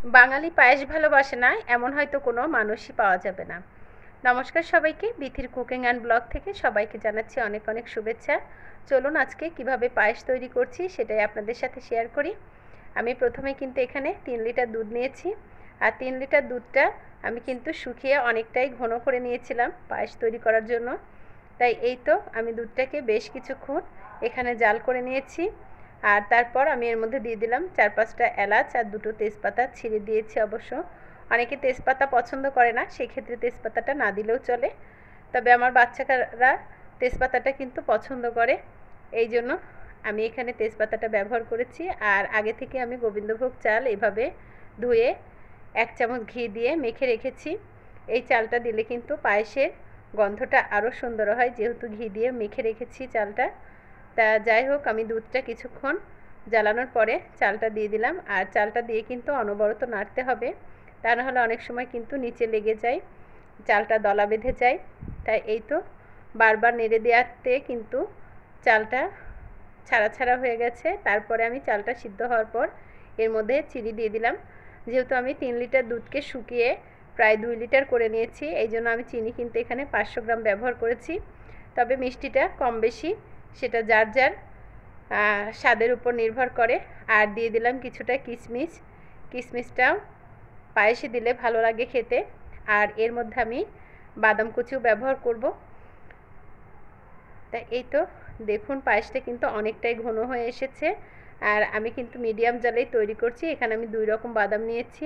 বাঙালি পায়েস ভালোবাসে না এমন হয়তো কোনো মানুষই পাওয়া যাবে না। নমস্কার সবাইকে, বিথির কুকিং অ্যান্ড ব্লগ থেকে সবাইকে জানাচ্ছি অনেক অনেক শুভেচ্ছা। চলুন আজকে কিভাবে পায়েস তৈরি করছি সেটাই আপনাদের সাথে শেয়ার করি। আমি প্রথমে কিন্তু এখানে 3 লিটার দুধ নিয়েছি, আর 3 লিটার দুধটা আমি কিন্তু শুকিয়ে অনেকটাই ঘন করে নিয়েছিলাম পায়েস তৈরি করার জন্য। তাই এই তো আমি দুধটাকে বেশ কিছুক্ষণ এখানে জাল করে নিয়েছি। আর তারপর আমি এর মধ্যে দিয়ে দিলাম 4-5টা এলাচ আর 2টো তেজপাতা ছিঁড়ে দিয়েছি। অবশ্য অনেকে তেজপাতা পছন্দ করে না, সেক্ষেত্রে তেজপাতাটা না দিলেও চলে, তবে আমার বাচ্চারা তেজপাতাটা কিন্তু পছন্দ করে, এই জন্য আমি এখানে তেজপাতাটা ব্যবহার করেছি। আর আগে থেকে আমি গোবিন্দভোগ চাল এভাবে ধুয়ে 1 চামচ ঘি দিয়ে মেখে রেখেছি। এই চালটা দিলে কিন্তু পায়েসের গন্ধটা আরও সুন্দর হয়, যেহেতু ঘি দিয়ে মেখে রেখেছি চালটা। তা যাই হোক, আমি দুধটা কিছুক্ষণ জ্বালানোর পরে চালটা দিয়ে দিলাম। আর চালটা দিয়ে কিন্তু অনবরত নাড়তে হবে, তা নাহলে অনেক সময় কিন্তু নিচে লেগে যায়, চালটা দলা বেঁধে যায়। তাই এই তো বারবার নেড়ে দেওয়াতে কিন্তু চালটা ছাড়া ছাড়া হয়ে গেছে। তারপরে আমি চালটা সিদ্ধ হওয়ার পর এর মধ্যে চিনি দিয়ে দিলাম। যেহেতু আমি 3 লিটার দুধকে শুকিয়ে প্রায় 2 লিটার করে নিয়েছি, এই জন্য আমি চিনি কিন্তু এখানে 500 গ্রাম ব্যবহার করেছি। তবে মিষ্টিটা কম বেশি সেটা যার যার স্বাদের উপর নির্ভর করে। আর দিয়ে দিলাম কিছুটা কিশমিশ, কিশমিশটাও পায়েসে দিলে ভালো লাগে খেতে। আর এর মধ্যে আমি বাদাম কুচিও ব্যবহার করব। তা এই তো দেখুন, পায়েসটা কিন্তু অনেকটাই ঘন হয়ে এসেছে। আর আমি কিন্তু মিডিয়াম জালেই তৈরি করছি। এখানে আমি 2 রকম বাদাম নিয়েছি,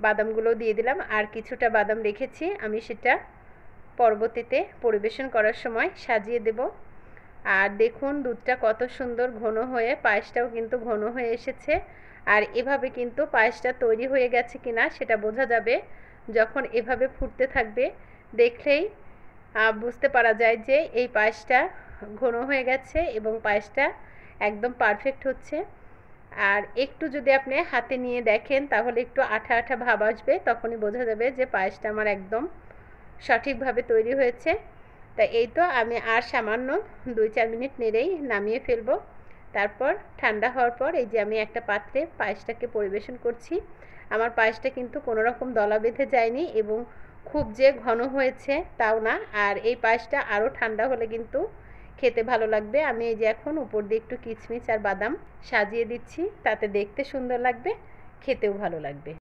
বাদামগুলো দিয়ে দিলাম। আর কিছুটা বাদাম রেখেছি, আমি সেটা পরবর্তীতে পরিবেশন করার সময় সাজিয়ে দেব। আর দেখুন দুধটা কত সুন্দর ঘন হয়ে, পায়েসটাও কিন্তু ঘন হয়ে এসেছে। আর এভাবে কিন্তু পায়েসটা তৈরি হয়ে গেছে কিনা সেটা বোঝা যাবে যখন এভাবে ফুটতে থাকবে। দেখলেই বুঝতে পারা যায় যে এই পায়েসটা ঘন হয়ে গেছে এবং পায়েসটা একদম পারফেক্ট হচ্ছে। আর একটু যদি আপনি হাতে নিয়ে দেখেন তাহলে একটু আঠা আঠা ভাব আসবে, তখনই বোঝা যাবে যে পায়েসটা আমার একদম সঠিকভাবে তৈরি হয়েছে। তা এই তো আমি আর সামান্য 2-4 মিনিট নেড়েই নামিয়ে ফেলবো। তারপর ঠান্ডা হওয়ার পর এই যে আমি একটা পাত্রে পায়েসটাকে পরিবেশন করছি। আমার পায়েসটা কিন্তু কোনো রকম দলা বেঁধে যায়নি এবং খুব যে ঘন হয়েছে তাও না। আর এই পায়েসটা আরও ঠান্ডা হলে কিন্তু খেতে ভালো লাগবে। আমি এই যে এখন উপর দিয়ে একটু কিশমিশ আর বাদাম সাজিয়ে দিচ্ছি, তাতে দেখতে সুন্দর লাগবে, খেতেও ভালো লাগবে।